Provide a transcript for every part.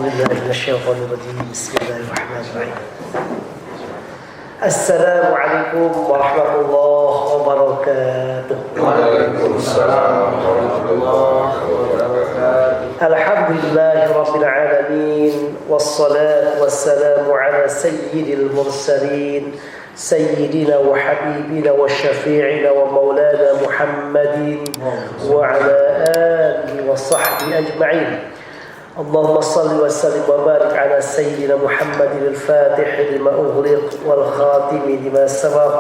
بالله من الشيطان الرجيم بسم الله الرحمن الرحيم السلام عليكم ورحمة الله وبركاته. وعليكم السلام ورحمة الله وبركاته. الحمد لله رب العالمين والصلاة والسلام على سيد المرسلين سيدنا وحبيبنا وشفيعنا ومولانا محمد وعلى آله وصحبه أجمعين. اللهم صل وسلم وبارك على سيدنا محمد الفاتح لما أغلق والخاتم لما سبق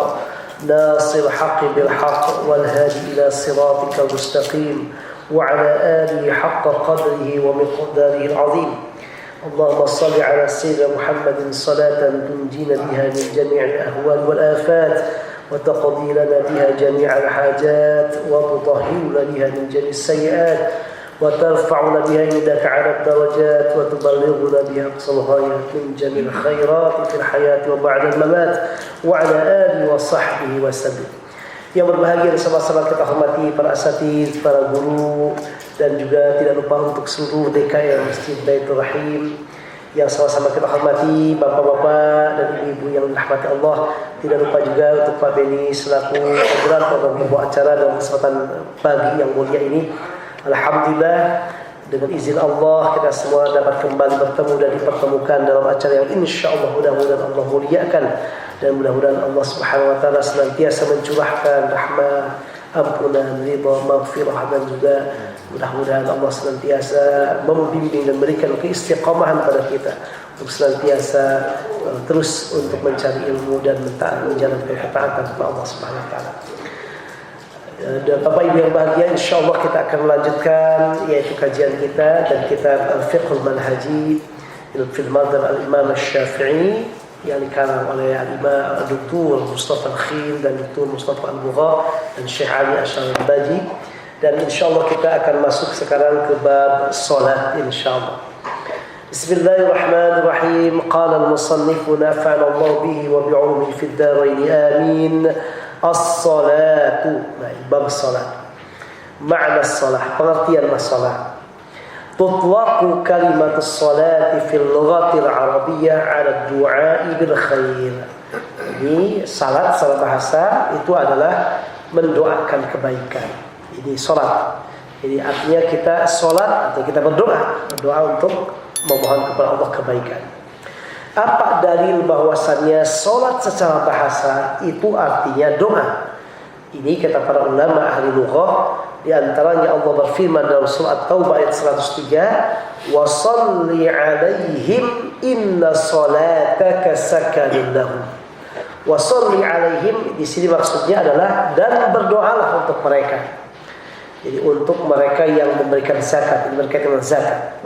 ناصر الحق بالحق والهادي إلى صراطك المستقيم وعلى آله حق قدره ومقداره العظيم. اللهم صل على سيدنا محمد صلاة تنجينا بها من جميع الأهوال والآفات وتقضي لنا بها جميع الحاجات وتطهرنا بها من جميع السيئات وترفعنا بها عندك على الدرجات وتبلغنا بها أقصى الغايات من جميع الخيرات في الحياة وبعد الممات وعلى آله وصحبه وسلم. Yang berbahagia bersama-sama kita hormati para asatidz, para guru, dan juga tidak lupa untuk seluruh DKM Masjid Baitur Rahim yang sama-sama kita hormati, bapak-bapak dan ibu-ibu yang dirahmati Allah. Tidak lupa juga untuk Pak Beni selaku moderator dan pembawa acara dalam kesempatan pagi yang mulia ini. Alhamdulillah, dengan izin Allah kita semua dapat kembali bertemu dan dipertemukan dalam acara yang insya-Allah mudah-mudahan Allah muliakan, dan mudah-mudahan Allah Subhanahu wa taala senantiasa mencurahkan rahmat, ampunan, ridha, maghfirah, dan juga mudah-mudahan Allah senantiasa membimbing dan memberikan keistiqamahan pada kita untuk senantiasa terus untuk mencari ilmu dan menjalankan ketaatan kepada Allah Subhanahu wa taala. Dan Bapak Ibu yang bahagia, insyaAllah kita akan melanjutkan yaitu kajian kita dan kitab Al-Fiqhul Manhaji fil Madhab Al-Imam Al-Syafi'i yang dikarang oleh Al-Imam Dr. Mustafa Al-Khil dan Dr. Mustafa Al-Bugha dan Syekh Ali Ash-Sharibaji. Dan insyaAllah kita akan masuk sekarang ke bab salat insyaAllah. Bismillahirrahmanirrahim. Qala al-musannifu nafa'ana Allah bihi wa bi'ulumihi fid darain amin. As-salatu, bab salat. Makna salat, pengertian masalah. Tutlaqu kalimatus salati fil lughatil arabiyyah 'ala ad-du'a bil khair. Ini salat secara bahasa itu adalah mendoakan kebaikan. Ini salat. Jadi artinya kita salat atau kita berdoa untuk memohon kepada Allah kebaikan. Apa dalil bahwasannya salat secara bahasa itu artinya doa? Ini kata para ulama ahli lughah, di antaranya Allah berfirman dalam surah At-Taubah ayat 103, "Wa shalli 'alaihim inna salataka sakanun lahum." Wa shalli 'alaihim di sini maksudnya adalah dan berdoalah untuk mereka. Jadi untuk mereka yang memberikan zakat, ini berkaitan dengan zakat.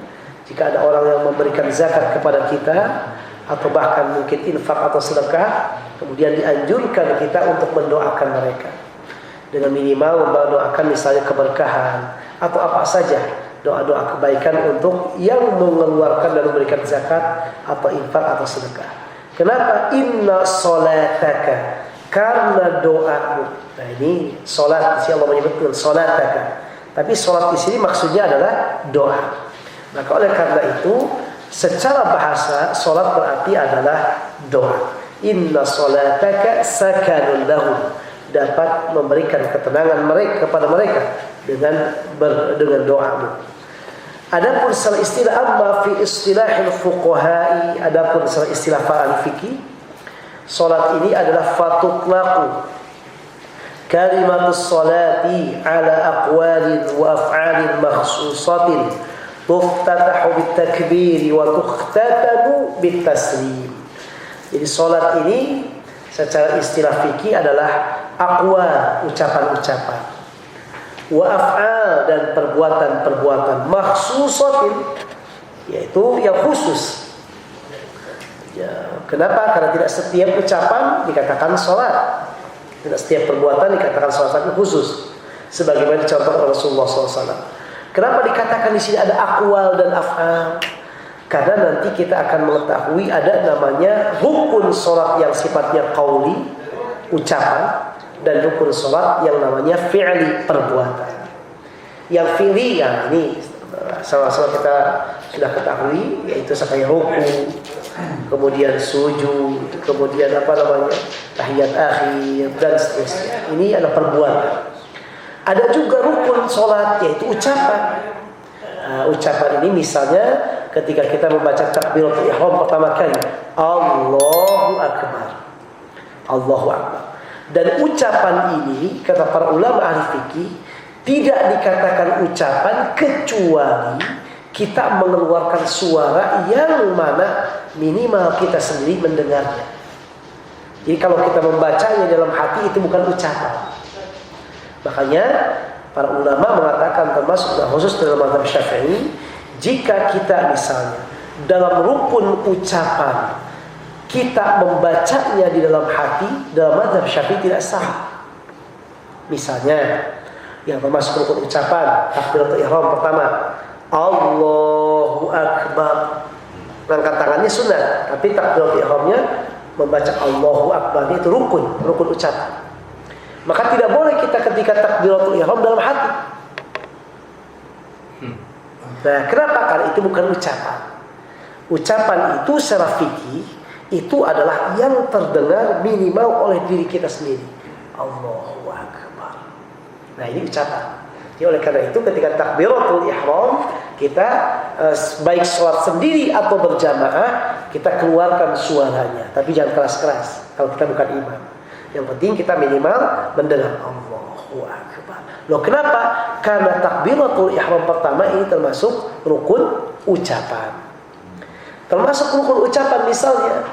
Jika ada orang yang memberikan zakat kepada kita atau bahkan mungkin infak atau sedekah, kemudian dianjurkan kita untuk mendoakan mereka dengan minimal mendoakan misalnya keberkahan atau apa saja doa-doa kebaikan untuk yang mengeluarkan dan memberikan zakat atau infak atau sedekah. Kenapa? Inna salataka, karena doamu. Nah ini salat, di sini Allah menyebutkan salataka, tapi salat di sini maksudnya adalah doa. Maka oleh karena itu secara bahasa salat berarti adalah doa. Inna salataka sakanun lahum, dapat memberikan ketenangan mereka kepada mereka dengan doamu. Adapun secara istilah amma fi istilahil fuqaha'i, adapun secara istilah para fikih, salat ini adalah fatutlaqu kalimatus salati ala aqwalin wa af'alin makhsusatin tuftatahu bitakbiri wa tukhtatamu bitaslim. Jadi salat ini secara istilah fikih adalah aqwal, ucapan-ucapan, wa af'al, dan perbuatan-perbuatan, makhsusatin, yaitu yang khusus. Ya, kenapa? Karena tidak setiap ucapan dikatakan salat, tidak setiap perbuatan dikatakan salat, tapi khusus. Sebagaimana dicontohkan Rasulullah SAW. Kenapa dikatakan di sini ada aqwal dan af'al? Karena nanti kita akan mengetahui ada namanya rukun salat yang sifatnya qauli, ucapan, dan rukun salat yang namanya fi'li, perbuatan. Yang fi'li, ya ini sama-sama kita sudah ketahui, yaitu sampai ruku, kemudian sujud, kemudian tahiyat akhir dan seterusnya. Ini adalah perbuatan. Ada juga rukun sholat, yaitu ucapan. Ucapan ini misalnya ketika kita membaca takbiratul ihram pertama kali, Allahu Akbar, Allahu Akbar. Dan ucapan ini kata para ulama ahli fikih tidak dikatakan ucapan kecuali kita mengeluarkan suara yang mana minimal kita sendiri mendengarnya. Jadi kalau kita membacanya dalam hati itu bukan ucapan. Makanya para ulama mengatakan termasuk khusus dalam mazhab Syafi'i, jika kita misalnya dalam rukun ucapan kita membacanya di dalam hati, dalam mazhab Syafi'i tidak sah. Misalnya yang termasuk rukun ucapan takbiratul ihram pertama, Allahu Akbar. Angkat tangannya sunnah, tapi takbiratul ihramnya membaca Allahu Akbar itu rukun ucapan. Maka tidak boleh kita ketika takbiratul ihram dalam hati. Nah, kenapa? Karena itu bukan ucapan. Ucapan itu secara fikih itu adalah yang terdengar minimal oleh diri kita sendiri. Allahu Akbar. Nah, ini ucapan. Jadi oleh karena itu ketika takbiratul ihram kita baik sholat sendiri atau berjamaah kita keluarkan suaranya, tapi jangan keras-keras kalau kita bukan imam. Yang penting kita minimal mendengar Allahu Akbar. Loh kenapa? Karena takbiratul ihram pertama ini termasuk rukun ucapan. Termasuk rukun ucapan misalnya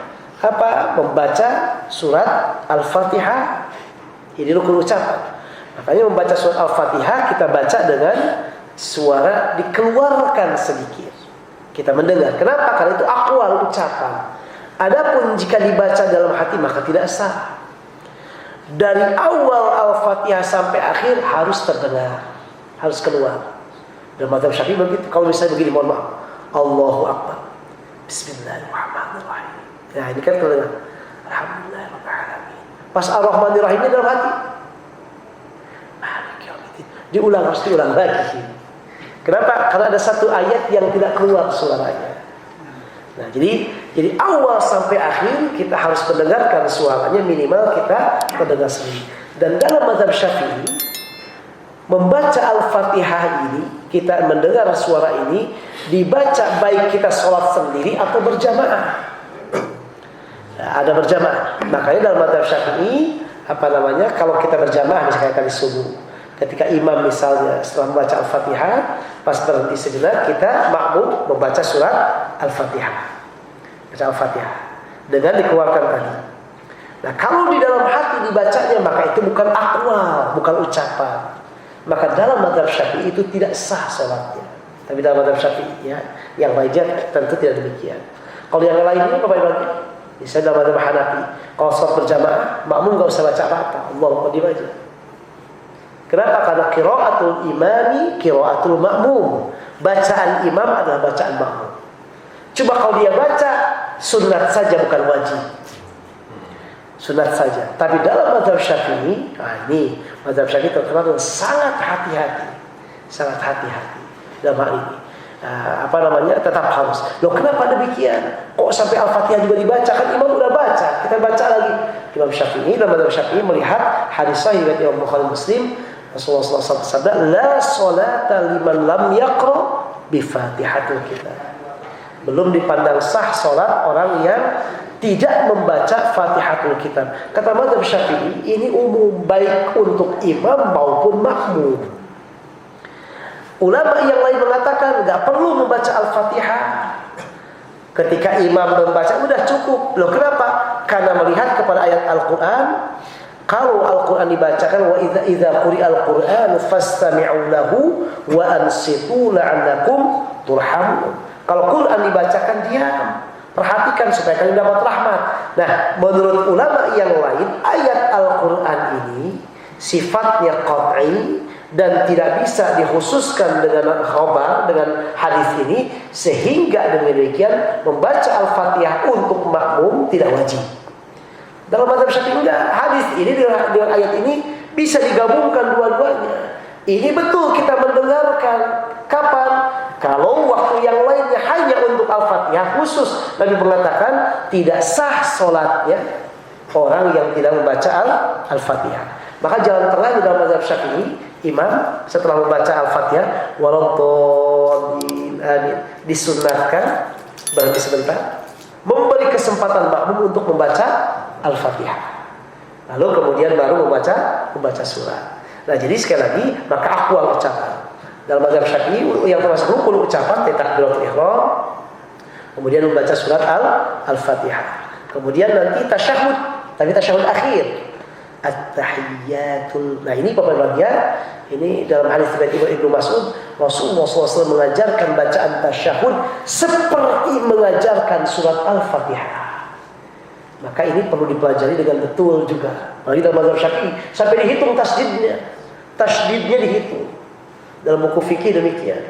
membaca surat Al-Fatihah. Ini rukun ucapan. Makanya membaca surat Al-Fatihah kita baca dengan suara dikeluarkan sedikit. Kita mendengar. Kenapa? Karena itu aqwal ucapan. Adapun jika dibaca dalam hati maka tidak sah. Dari awal Al-Fatihah sampai akhir harus terdengar, harus keluar. Dalam mazhab Syafi'i begitu. Kalau misalnya begini, mohon maaf, Allahu Akbar, Bismillahirrahmanirrahim. Nah ini kan terdengar. Alhamdulillahirrahmanirrahim. Pas Ar-Rahmanirrahimnya dalam hati. Diulang, harus diulang lagi. Kenapa? Karena ada satu ayat yang tidak keluar suaranya. Nah, jadi awal sampai akhir kita harus mendengarkan suaranya, minimal kita mendengar sendiri. Dan dalam mazhab Syafi'i membaca Al-Fatihah ini, kita mendengar suara ini dibaca baik kita sholat sendiri atau berjamaah. Nah, ada berjamaah. Makanya dalam mazhab Syafi'i kalau kita berjamaah misalnya kali subuh, ketika imam misalnya setelah membaca Al-Fatihah, pas berhenti sejenak kita makmum membaca surat Al-Fatihah. Baca Al-Fatihah dengan dikeluarkan tadi. Nah, kalau di dalam hati dibacanya maka itu bukan aqwal, bukan ucapan. Maka dalam mazhab Syafi'i itu tidak sah salatnya. Tapi dalam mazhab Syafi'i yang lainnya tentu tidak demikian. Kalau yang lainnya apa bagaimana? Misalnya dalam mazhab Hanafi, kalau salat berjamaah makmum enggak usah baca apa-apa, Allahu Akbar aja. Kenapa? Karena qiraatul imami qiraatul ma'mum. Bacaan imam adalah bacaan makmum. Coba kalau dia baca sunat saja, bukan wajib. Sunat saja. Tapi dalam mazhab Syafi'i, ini mazhab Syafi'i terkenal dengan sangat hati-hati. Sangat hati-hati dalam hal ini. Tetap harus. Loh kenapa demikian? Kok sampai Al-Fatihah juga dibaca? Kan imam udah baca, kita baca lagi. Imam Syafi'i dalam mazhab Syafi'i melihat hadis sahih dari Imam Bukhari Muslim, Rasulullah SAW bersabda, la sholata liman lam yaqra bi Fatihatil Kitab. Belum dipandang sah salat orang yang tidak membaca Fatihatul Kitab. Kata mazhab Syafi'i, ini umum baik untuk imam maupun makmum. Ulama yang lain mengatakan enggak perlu membaca Al-Fatihah. Ketika imam membaca udah cukup. Loh kenapa? Karena melihat kepada ayat Al-Qur'an, kalau Al-Quran dibacakan wa idza quri'al Qur'an fastami'u lahu wa ansitu la'allakum turhamun. Kalau Quran dibacakan diam, perhatikan supaya kalian dapat rahmat. Nah, menurut ulama yang lain ayat Al-Quran ini sifatnya qat'i dan tidak bisa dikhususkan dengan khabar, dengan hadis ini, sehingga dengan demikian membaca Al-Fatihah untuk makmum tidak wajib. Dalam mazhab Syafi'i enggak, hadis ini dengan ayat ini bisa digabungkan dua-duanya. Ini betul kita mendengarkan kapan? Kalau waktu yang lainnya hanya untuk Al-Fatihah khusus, Nabi mengatakan tidak sah sholatnya orang yang tidak membaca Al-Fatihah. Maka jalan tengah di dalam mazhab Syafi'i, imam setelah membaca Al-Fatihah waladhdallin amin, disunnahkan berhenti sebentar, memberi kesempatan makmum untuk membaca Al-Fatihah. Lalu kemudian baru membaca surat. Nah, jadi sekali lagi maka akwal ucapan. Dalam mazhab Syafi'i yang termasuk rukun ucapan takbiratul ihram, kemudian membaca surat Al-Fatihah. Kemudian nanti tasyahud, tapi tasyahud akhir. At-tahiyyatul. Nah, ini Bapak bagian ini dalam hadis riwayat Ibnu Mas'ud, Rasulullah SAW mengajarkan bacaan tasyahud seperti mengajarkan surat Al-Fatihah. Maka ini perlu dipelajari dengan betul juga. Apalagi dalam mazhab Syafi'i sampai dihitung tasydidnya dihitung. Dalam buku fikih demikian.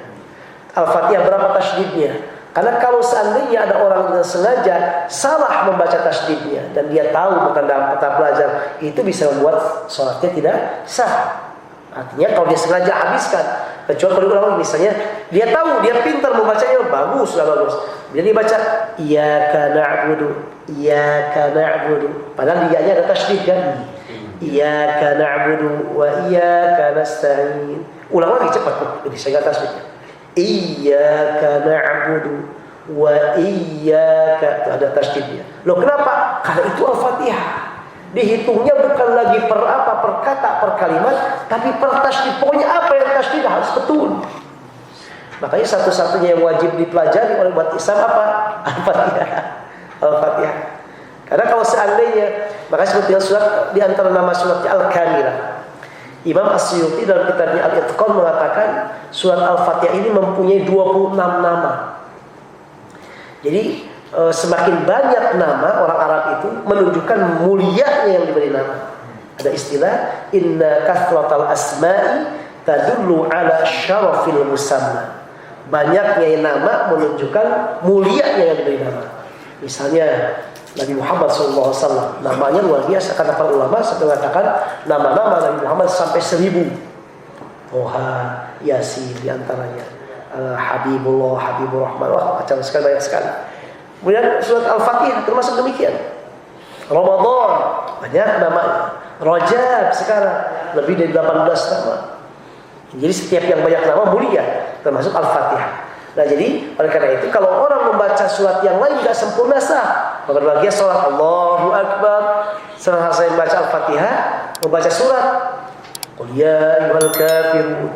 Al-Fatihah berapa tasydidnya? Karena kalau seandainya ada orang yang sengaja salah membaca tasydidnya dan dia tahu bukan dalam kata pelajar, itu bisa membuat sholatnya tidak sah. Artinya kalau dia sengaja habiskan, kecuali kalau diulang misalnya dia tahu, dia pintar membacanya, bagus, sudah bagus. Bila dia baca iyyaka na'budu, padahal dianya ada tasydid kan? Iyyaka na'budu wa iyyaka nasta'in. Ulang lagi cepat, jadi saya kata tasbihnya. Iyyaka na'budu wa iyyaka, itu ada tasydidnya. Loh kenapa? Karena itu Al-Fatihah. Dihitungnya bukan lagi per kata, per kalimat, tapi per tasydid. Pokoknya apa yang tasydid harus betul. Makanya satu-satunya yang wajib dipelajari oleh umat Islam apa? Al-Fatihah. Karena kalau seandainya, maka seperti surat di antara nama suratnya Al-Kamilah. Imam As-Suyuti dalam kitabnya Al-Itqan mengatakan surat Al-Fatihah ini mempunyai 26 nama. Jadi semakin banyak nama orang Arab itu menunjukkan mulianya yang diberi nama. Ada istilah inna kathratal asma'i tadullu ala syarafil musamma. Banyaknya nama menunjukkan mulianya yang diberi nama. Misalnya Nabi Muhammad SAW, namanya luar biasa. Karena para ulama sampai mengatakan nama-nama Nabi Muhammad sampai 1000. Toha, Yasin diantaranya, Habibullah, Habibur Rahman, wah macam sekali, banyak sekali. Kemudian surat Al-Fatihah termasuk demikian. Ramadan banyak namanya. Rajab sekarang lebih dari 18 nama. Jadi setiap yang banyak nama mulia, termasuk Al-Fatihah. Nah, jadi oleh karena itu kalau orang membaca surat yang lain tidak sempurna sah. Maka bagian sholat Allahu Akbar, setelah saya membaca Al-Fatihah, membaca surat Qul ya ayyuhal kafirun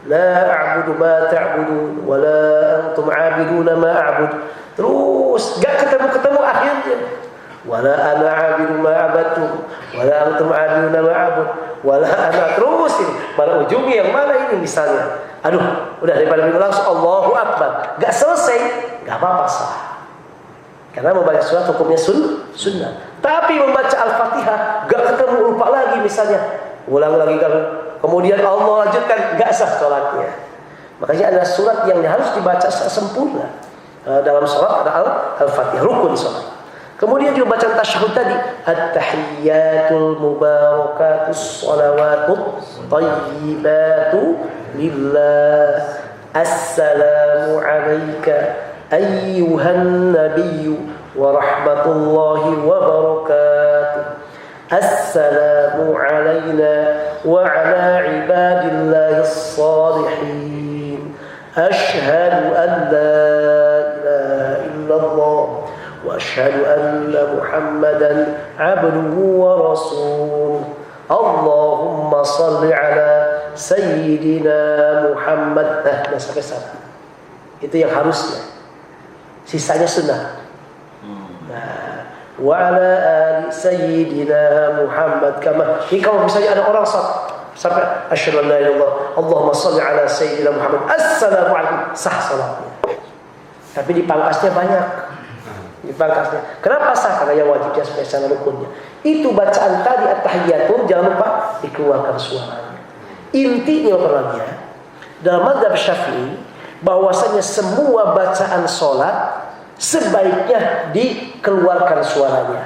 la a'budu ma ta'budun wa la antum 'abiduna ma a'bud. Terus enggak ketemu akhirnya. Wa la ana 'abidu ma 'abadtum wa la antum 'abiduna ma a'bud wa la ana, terus ini. Pada ujungnya yang mana ini misalnya? Aduh, udah daripada langsung Allahu Akbar, enggak selesai, enggak apa-apa sah. Karena membaca surat hukumnya sunnah. Tapi membaca Al-Fatihah enggak ketemu, lupa lagi misalnya, ulang lagi kan. Kemudian Allah lanjutkan, enggak sah salatnya. Makanya ada surat yang harus dibaca sempurna. Dalam salat ada Al-Fatihah, rukun salat. Kemudian juga bacaan tasyahud tadi, at-tahiyyatul mubarakatus shalawatut thayyibatu lillah, assalamu alayka ayyuhan nabiyyu wa rahmatullahi wa barakatuh, assalamu alayna wa ala ibadillahis salihin, ashhadu an la ilaha illallah wa asyhadu anna Muhammadan abduhu wa rasuluh. Allahumma salli ala sayyidina Muhammad. Nah, sampai sana. Itu yang harusnya. Sisanya sunnah. Nah, wa ala ali sayyidina Muhammad kama. Ini kalau misalnya ada orang sampai asyhadu an la ilaha illallah, Allahumma salli ala sayyidina Muhammad, assalamu alaikum, sah salatnya. Tapi dipangkasnya banyak. Dipangkasnya. Kenapa sah? Karena yang wajibnya spesial rukunnya. Itu bacaan tadi at-tahiyyatun, jangan lupa dikeluarkan suaranya. Intinya perlahannya dalam mazhab Syafi'i bahwasanya semua bacaan sholat sebaiknya dikeluarkan suaranya.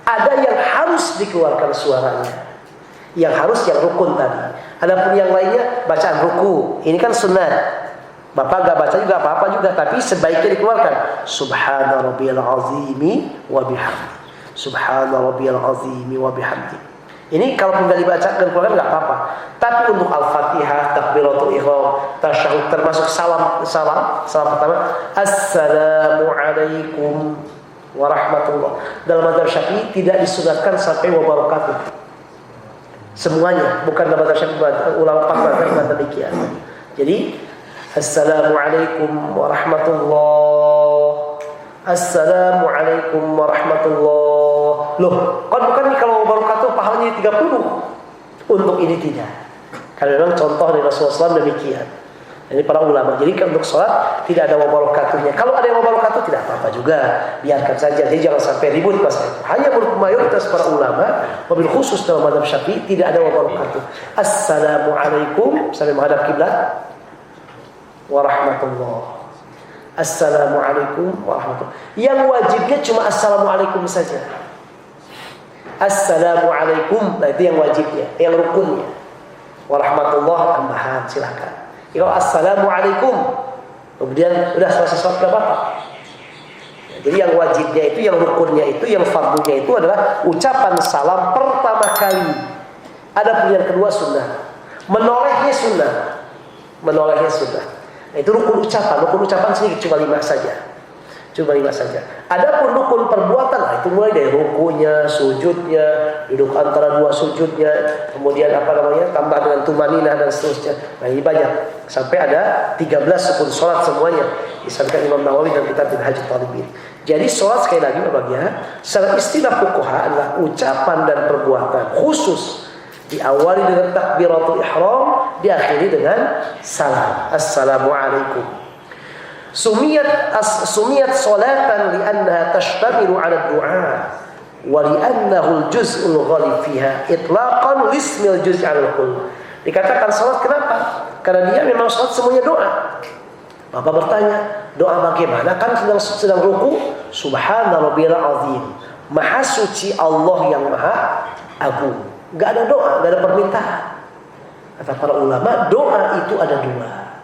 Ada yang harus dikeluarkan suaranya, yang harus yang rukun tadi. Adapun yang lainnya bacaan ruku, ini kan sunat. Bapak nggak baca juga apa-apa juga, tapi sebaiknya dikeluarkan. Subhana rabbiyal azimi wa bihamdi. Subhana rabbiyal azimi wa bihamdi. Ini kalaupun nggak dibaca dan keluarkan nggak apa-apa. Tapi untuk Al-Fatihah, takbiratul ihram, tasyahud, termasuk salam pertama, Assalamualaikum warahmatullah. Dalam mazhab Syafi'i tidak disunatkan sampai wabarakatuh. Semuanya, bukan dalam mazhab Syafi'i, ulama mazhab demikian. Jadi Assalamualaikum warahmatullah. Assalamualaikum warahmatullah. Loh, kan bukan nih kalau wabarakatuh pahalanya 30. Untuk ini tidak. Karena memang contoh dari Rasulullah SAW demikian. Ini para ulama. Jadi untuk sholat tidak ada wabarakatuhnya. Kalau ada yang wabarakatuh tidak apa-apa juga. Biarkan saja. Jadi jangan sampai ribut masalah itu. Hanya menurut mayoritas para ulama, mobil khusus dalam mazhab Syafi'i tidak ada wabarakatuh. Assalamualaikum sampai menghadap kiblat. Warahmatullah. Assalamualaikum warahmatullah. Yang wajibnya cuma assalamualaikum saja. Assalamualaikum, nah itu yang wajibnya, yang rukunnya. Warahmatullah tambahan, silakan. Kalau assalamualaikum, kemudian udah selesai sholat gak apa-apa. Jadi yang wajibnya itu, yang rukunnya itu, yang fardunya itu adalah ucapan salam pertama kali. Ada yang kedua sunnah. Menolehnya sunnah. Nah, itu rukun ucapan sini cuma 5 saja. Adapun rukun perbuatan, nah, itu mulai dari rukunya, sujudnya, duduk antara dua sujudnya, kemudian tambah dengan tumaninah dan seterusnya. Nah, ini banyak. Sampai ada 13 rukun sholat semuanya. Disampaikan Imam Nawawi dan kitab Minhajul Talibin. Jadi sholat sekali lagi secara istilah fuqaha adalah ucapan dan perbuatan khusus. Diawali dengan takbiratul ihram, diakhiri dengan salam. Assalamualaikum. Sumiyat salatan li'annaha tashtamilu 'ala du'a wa li'annahu al-juz'ul ghalib fiha itlaqan lismil juz' 'ala al-kull. Dikatakan salat kenapa? Karena dia memang salat semuanya doa. Bapak bertanya, doa bagaimana? Kan sedang ruku, subhana rabbiyal azim. Maha suci Allah yang maha agung. Gak ada doa, gak ada permintaan. Kata para ulama, doa itu ada dua.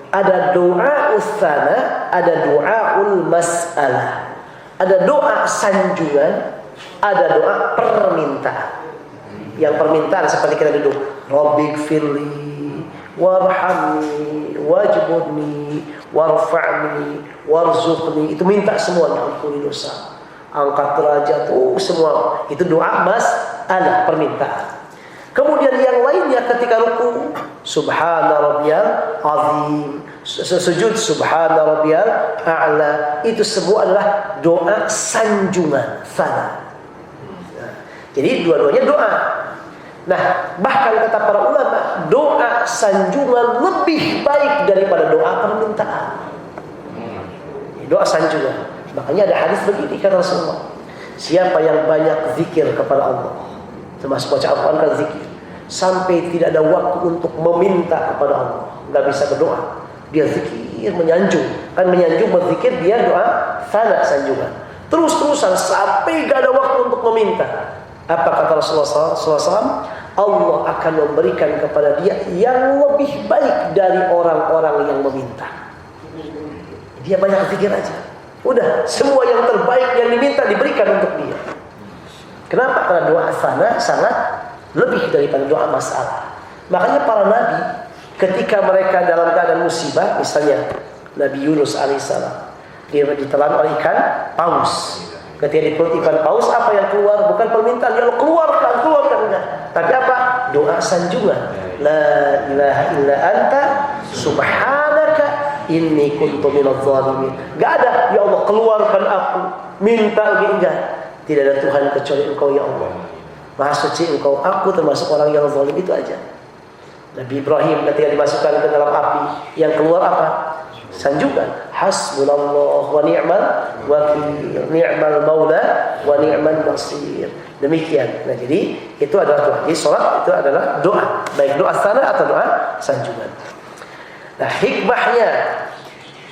Ada doa ustana, ada doaul mas'alah. Ada doa sanjungan, ada doa permintaan. Yang permintaan seperti kita duduk, Rabbighfirli warhamni wajbudni warfa'ni warzuqni. Itu minta semuanya, ampuni dosa, angkat derajat, semua. Itu doa mas'alah, permintaan. Kemudian yang lainnya ketika ruku, subhana rabbiyal azim, sujud subhana rabbiyal a'la, itu semua adalah doa sanjungan, sana. Nah, jadi dua-duanya doa. Nah, bahkan kata para ulama, doa sanjungan lebih baik daripada doa permintaan. Doa sanjungan. Makanya ada hadis begini kata Rasulullah, siapa yang banyak zikir kepada Allah, termasuk baca Al-Quran kan zikir, sampai tidak ada waktu untuk meminta kepada Allah, nggak bisa berdoa, dia zikir menyanjung. Kan menyanjung berzikir, dia doa sana sanjungan, terus-terusan sampai nggak ada waktu untuk meminta. Apa kata Rasulullah SAW? Allah akan memberikan kepada dia yang lebih baik dari orang-orang yang meminta. Dia banyak zikir aja, udah semua yang terbaik yang diminta diberikan untuk dia. Kenapa? Karena doa sana sangat lebih daripada doa masalah. Makanya para nabi ketika mereka dalam keadaan musibah, misalnya Nabi Yunus alaihissalam, dia ditelan oleh ikan paus. Ketika di perut ikan paus, apa yang keluar? Bukan permintaan, dia keluarkan enggak. Tapi apa? Doa sanjungan. La ilaha illa anta subhanaka inni kuntu minadh dhalimin. Enggak ada, ya Allah keluarkan aku, minta enggak. Tidak ada Tuhan kecuali Engkau ya Allah. Maha suci Engkau, aku termasuk orang yang zalim, itu aja. Nabi Ibrahim ketika dimasukkan ke dalam api, yang keluar apa? Sanjungan. Hasbunallah wa ni'mal wakil, ni'mal maula wa ni'mal nasir. Demikian. Nah, jadi itu adalah doa. Jadi salat itu adalah doa, baik doa sana atau doa sanjungan. Nah, hikmahnya.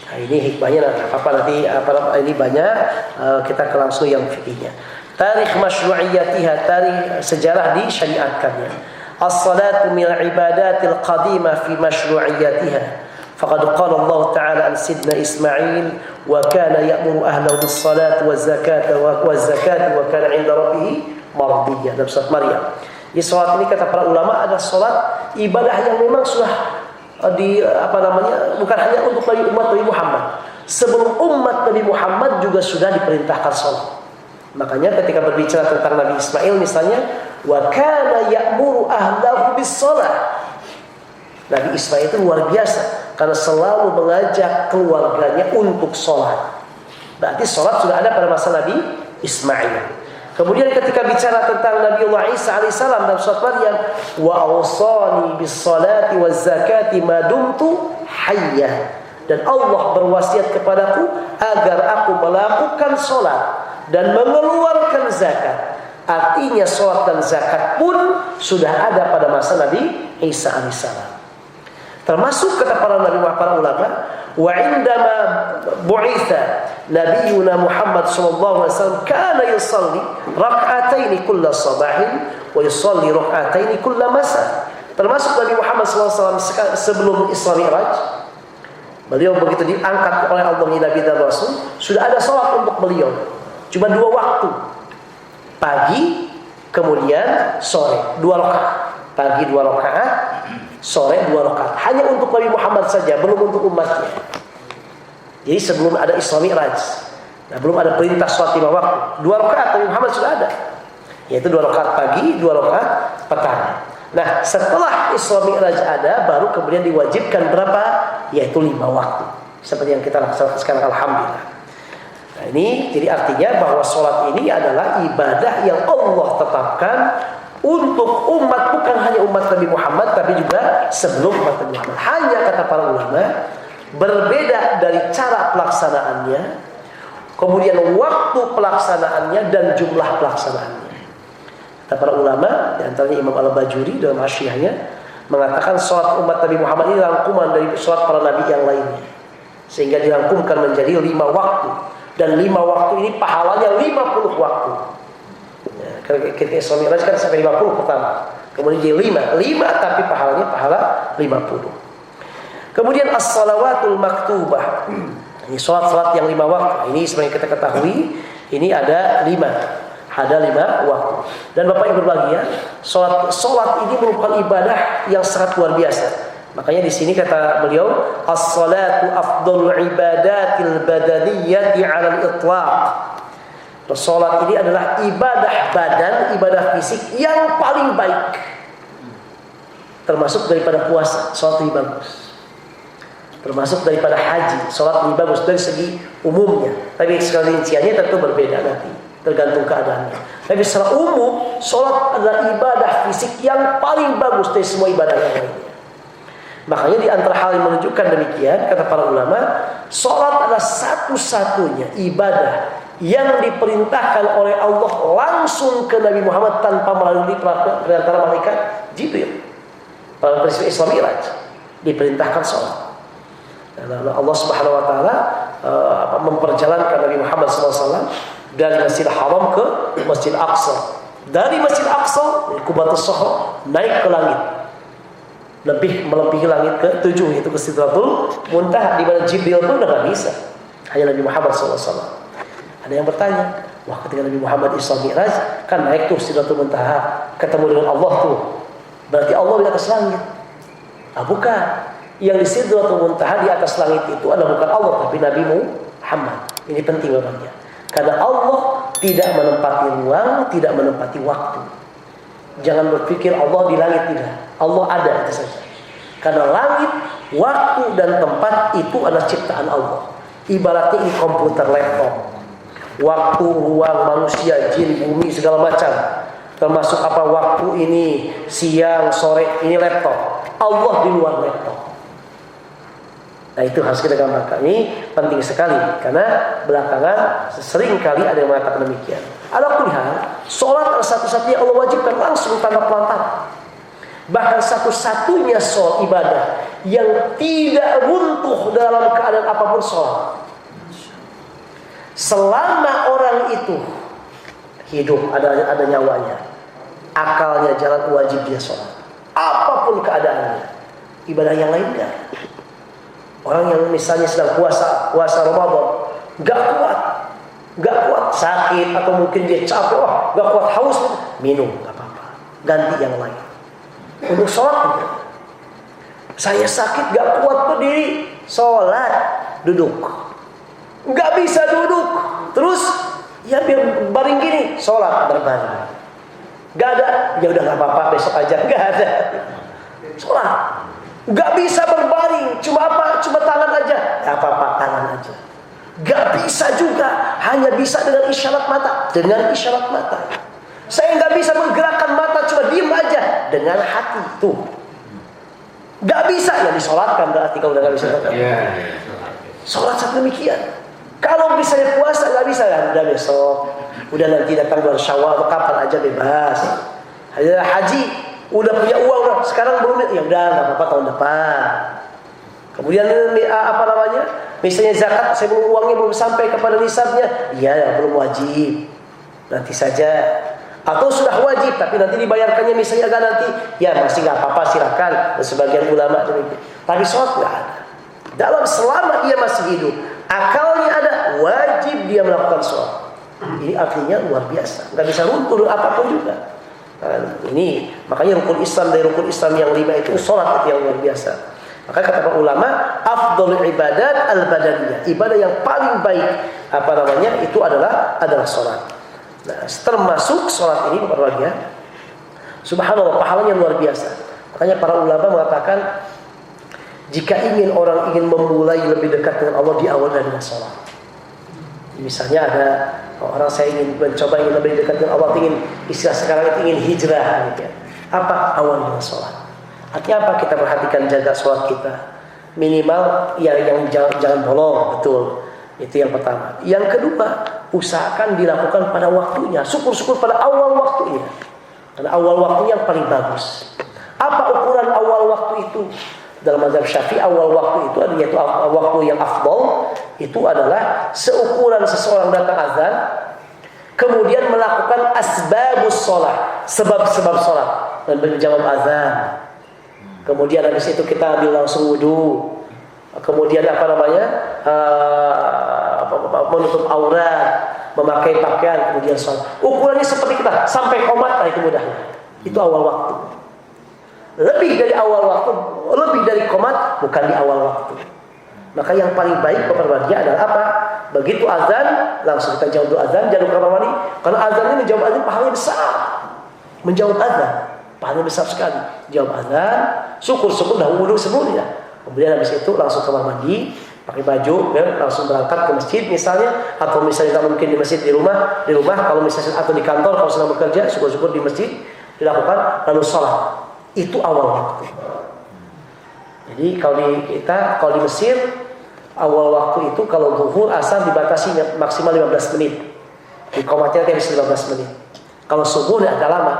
Nah, ini hikmahnya ini banyak, kita ke langsung yang fikihnya. Tarikh masyru'iyatiha, tarikh sejarah disyariatkannya. As-salatu min ibadatil qadimah fi masyru'iyatiha Faqad qala Allah Ta'ala an Sidna Ismail wa kana ya'muru ahlahu bis salati waz zakati wa kana 'inda rabbih mardiyya. Dalam surat Maryam. Di salat ini kata para ulama adalah salat ibadah yang memang sudah bukan hanya untuk umat Nabi Muhammad. Sebelum umat Nabi Muhammad juga sudah diperintahkan salat. Makanya ketika berbicara tentang Nabi Ismail misalnya, wa kana ya'muru ahlahu bis salat. Nabi Ismail itu luar biasa karena selalu mengajak keluarganya untuk sholat. Berarti sholat sudah ada pada masa Nabi Ismail. Kemudian ketika bicara tentang Nabiullah Isa alaihissalam dalam surat Maryam, wa awsani bis salati waz zakati ma dumtu hayya. Dan Allah berwasiat kepadaku agar aku melakukan sholat dan mengeluarkan zakat. Artinya sholat dan zakat pun sudah ada pada masa Nabi Isa alaihissalam. Termasuk kata para ulama, wa indama bu'itha nabiyuna Muhammad sallallahu alaihi wasallam kana yusalli rak'ataini kulla sabahin wa yusalli rak'ataini kulla masa. Termasuk Nabi Muhammad sallallahu alaihi wasallam sebelum Isra Mi'raj, beliau begitu diangkat oleh Allah ila bidar Rasul, sudah ada salat untuk beliau. Cuma 2 waktu. Pagi kemudian sore 2 rakaat. Pagi 2 rakaat, sore 2 rakaat. Hanya untuk Nabi Muhammad saja, belum untuk umatnya. Jadi sebelum ada Isra Mi'raj, belum ada perintah sholat 5 waktu. 2 rakaat Nabi Muhammad sudah ada. Yaitu 2 rakaat pagi, 2 rakaat petang. Nah, setelah Isra Mi'raj ada, baru kemudian diwajibkan berapa? Yaitu 5 waktu. Seperti yang kita laksanakan sekarang, alhamdulillah. Nah, ini jadi artinya bahwa sholat ini adalah ibadah yang Allah tetapkan untuk umat, bukan hanya umat Nabi Muhammad, tapi juga sebelum umat Nabi Muhammad. Hanya kata para ulama, berbeda dari cara pelaksanaannya, kemudian waktu pelaksanaannya dan jumlah pelaksanaannya. Kata para ulama, di antaranya Imam Al-Bajuri dalam Hasyiahnya mengatakan sholat umat Nabi Muhammad ini rangkuman dari sholat para nabi yang lainnya, sehingga dirangkumkan menjadi 5 waktu. Dan 5 waktu ini pahalanya 50 waktu. Ketika Isra Mi'raj kan sampai 50 pertama, kemudian jadi 5 tapi pahalanya pahala 50. Kemudian as-salawatul maktubah, ini salat-salat yang 5 waktu. Ini sebenarnya kita ketahui, ini ada 5 waktu. Dan Bapak Ibu berbahagia, salat ini merupakan ibadah yang sangat luar biasa. Makanya di sini kata beliau, as-salatu afdalul ibadatil badaniyyati 'alal itlaq. Salat ini adalah ibadah badan, ibadah fisik yang paling baik. Termasuk daripada puasa, salat lebih bagus. Termasuk daripada haji, salat lebih bagus dari segi umumnya. Tapi sekali rinciannya tentu berbeda nanti, tergantung keadaannya. Tapi secara umum, salat adalah ibadah fisik yang paling bagus dari semua ibadah yang lainnya. Makanya di antara hal yang menunjukkan demikian, kata para ulama, salat adalah satu-satunya ibadah yang diperintahkan oleh Allah langsung ke Nabi Muhammad tanpa melalui perantara malaikat Jibril. Pada peristiwa Isra Mi'raj diperintahkan salat. Dan Allah Subhanahu wa taala memperjalankan Nabi Muhammad SAW dari Masjidil Haram ke Masjidil Aqsa. Dari Masjidil Aqsa, Qubatus Sakhra, naik ke langit. Lebih melebihi langit ke-7, yaitu ke Sidratul Muntaha, di mana Jibril pun udah gak bisa. Hanya Nabi Muhammad SAW. Ada yang bertanya, wah ketika Nabi Muhammad Isra Mi'raj kan naik tuh Sidratul Muntaha, ketemu dengan Allah tuh. Berarti Allah di atas langit. Bukan. Yang di Sidratul Muntaha di atas langit itu adalah bukan Allah, tapi Nabi Muhammad. Ini penting bapaknya. Karena Allah tidak menempati ruang, tidak menempati waktu. Jangan berpikir Allah di langit, tidak. Allah ada itu saja. Karena langit, waktu dan tempat itu adalah ciptaan Allah. Ibaratnya ini komputer, laptop. Waktu, ruang, manusia, jin, bumi, segala macam. Termasuk apa waktu ini, siang, sore, ini laptop. Allah di luar laptop. Nah itu harus kita gambarkan. Ini penting sekali. Karena belakangan sering kali ada yang mengatakan demikian. Ala kulli hal, sholat adalah satu-satunya Allah wajibkan langsung tanpa pelantara. Bahkan satu-satunya sholat ibadah yang tidak runtuh dalam keadaan apapun sholat. Selama orang itu hidup, ada nyawanya, akalnya jalan, wajib dia sholat. Apapun keadaannya, ibadah yang lain enggak. Orang yang misalnya sedang puasa Ramadan, gak kuat, sakit atau mungkin dia capek, gak kuat, haus, minum, gak apa-apa, ganti yang lain. Untuk sholat juga, saya sakit gak kuat berdiri, sholat duduk, gak bisa duduk, terus ya biar baring gini, sholat berbaring, gak ada, ya udah gak apa-apa besok aja, gak ada, sholat. Gak bisa berbaring, cuma tangan aja, gak apa-apa tangan aja. Gak bisa juga, hanya bisa dengan isyarat mata, Saya gak bisa menggerakkan mata, cuma diem aja dengan hati tuh. Gak bisa, ya disolatkan berarti kalau udah gak bisa. Sholat sedemikian. Kalau misalnya puasa gak bisa, ya udah besok, udah nanti datang bulan Syawal atau kapan aja bebas. Haji udah punya uang, sekarang belum, ya udah nggak apa-apa tahun depan. Kemudian misalnya zakat, saya uangnya belum sampai kepada nisabnya, ya belum wajib, nanti saja. Atau sudah wajib tapi nanti dibayarkannya misalnya agak nanti, ya masih nggak apa-apa, silakan. Dan sebagian ulama demikian. Tapi sholat nggak ada. Dalam selama dia masih hidup, akalnya ada, wajib dia melakukan sholat. Ini artinya luar biasa, nggak bisa runtuh apapun juga. Ini makanya rukun Islam dari rukun Islam yang 5 itu sholat itu yang luar biasa. Maka kata para ulama, afdhalul ibadat al-badaniyah, ibadah yang paling baik itu adalah sholat. Nah, termasuk sholat ini berbahagia. Subhanallah, pahalanya luar biasa. Makanya para ulama mengatakan, jika orang ingin memulai lebih dekat dengan Allah, diawali dengan sholat. Misalnya ada orang, saya ingin mencoba lebih dekat dengan Allah, ingin istilah sekarang itu ingin hijrah, gitu ya. Apa? Awal dengan sholat. Artinya apa? Kita perhatikan, jaga sholat kita. Minimal ya yang jangan bolong, betul. Itu yang pertama. Yang kedua, usahakan dilakukan pada waktunya. Syukur-syukur pada awal waktunya. Karena awal waktunya yang paling bagus. Apa ukuran awal waktu itu? Dalam mazhab Syafi'i, awal waktu itu yaitu waktu yang afdal itu adalah seukuran seseorang datang azan, kemudian melakukan asbabus sholat, sebab-sebab sholat, dan menjawab azan. Kemudian habis itu kita ambil langsung wudu. Kemudian menutup aurat, memakai pakaian, kemudian sholat. Ukurannya seperti kita sampai qomat, itu mudahnya. Itu awal waktu. Lebih dari awal waktu, lebih dari qomat, bukan di awal waktu. Maka yang paling baik berbahagia adalah apa? Begitu azan, langsung kita jawab doa azan, jangan lupa mandi. Karena azan ini menjawab azan pahalanya besar. Menjawab azan pahalanya besar sekali. Jawab azan, syukur-syukur dah wudu sebelumnya. Kemudian habis itu langsung kamar mandi, pakai baju, ya, langsung berangkat ke masjid misalnya, atau misalnya tak mungkin di masjid di rumah kalau misalnya atau di kantor kalau sedang bekerja, syukur-syukur di masjid dilakukan, lalu sholat. Itu awal waktu. Jadi kalau di Mesir, awal waktu itu kalau zuhur asar dibatasi maksimal 15 menit. Di qomatnya habis 15 menit. Kalau subuh agak lama,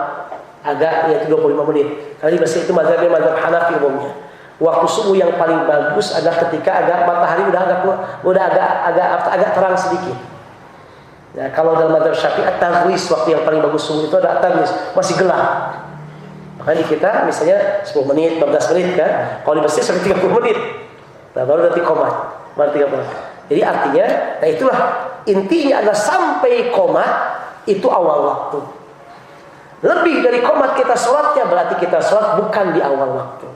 agak 25 menit. Kalau di Mesir itu mazhab Hanafi umumnya. Waktu subuh yang paling bagus adalah ketika matahari udah agak terang sedikit. Ya, kalau dalam mazhab Syafi'i at-taghris, waktu yang paling bagus subuh itu ada at-taghris, masih gelap. Makanya di kita misalnya 10 menit, 15 menit kan. Kalau di Mesir sampai 30 menit. Nah, baru nanti qomat. Baru 30 menit. Jadi artinya, nah itulah intinya adalah sampai qomat itu awal waktu. Lebih dari qomat kita sholatnya, berarti kita sholat bukan di awal waktu.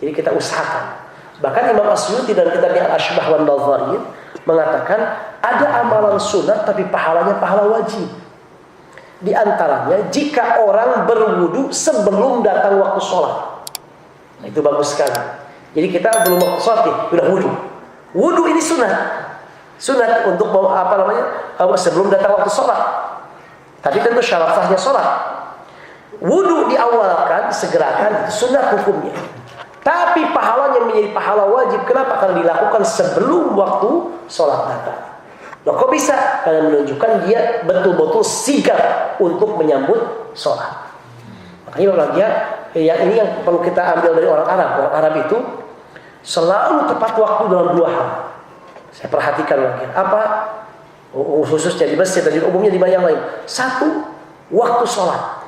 Jadi kita usahakan. Bahkan Imam Asyuti dalam kitabnya Al-Ashbah wan Nadhair mengatakan ada amalan sunat tapi pahalanya pahala wajib. Di antaranya jika orang berwudu sebelum datang waktu sholat. Nah, itu bagus sekali. Jadi kita belum waktu sholat sudah wudu. Wudu ini sunat. Sunat untuk sebelum datang waktu sholat. Tapi tentu syarat sahnya sholat. Wudu diawalkan, segerakan, sunat hukumnya. Tapi pahalanya menjadi pahala wajib. Kenapa? Karena dilakukan sebelum waktu sholat datang. Loh, kok bisa? Karena menunjukkan dia betul-betul sigap untuk menyambut sholat. Makanya bahagia, ini yang perlu kita ambil dari orang Arab. Orang Arab itu selalu tepat waktu dalam 2 hal. Saya perhatikan bahagia. Apa? Khususnya di masjid dan umumnya di yang lain. 1, waktu sholat.